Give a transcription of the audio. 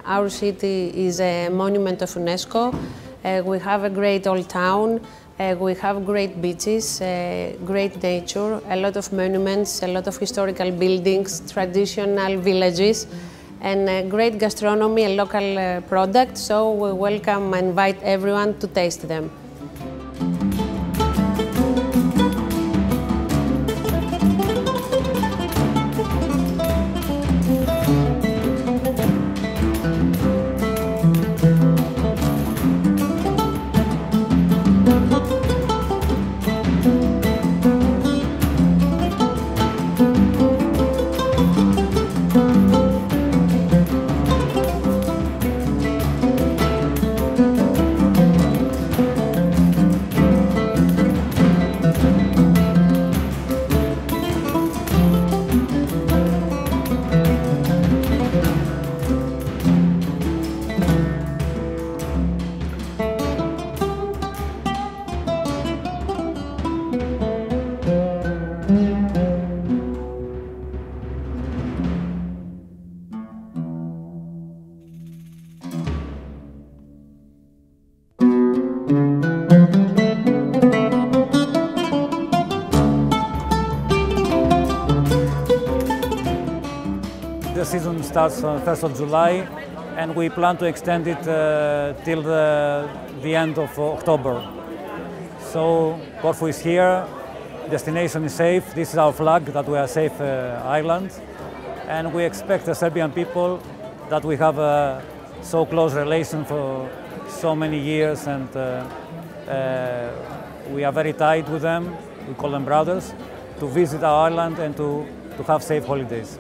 Our city is a monument of UNESCO. We have a great old town. We have great beaches, great nature, a lot of monuments, a lot of historical buildings, traditional villages, and great gastronomy and local products. So we welcome and invite everyone to taste them. The season starts on 1st of July, and we plan to extend it till the end of October. So Corfu is here, destination is safe, this is our flag that we are a safe island, and we expect the Serbian people that we have a so close relation for so many years, and we are very tight with them, we call them brothers, to visit our island and to have safe holidays.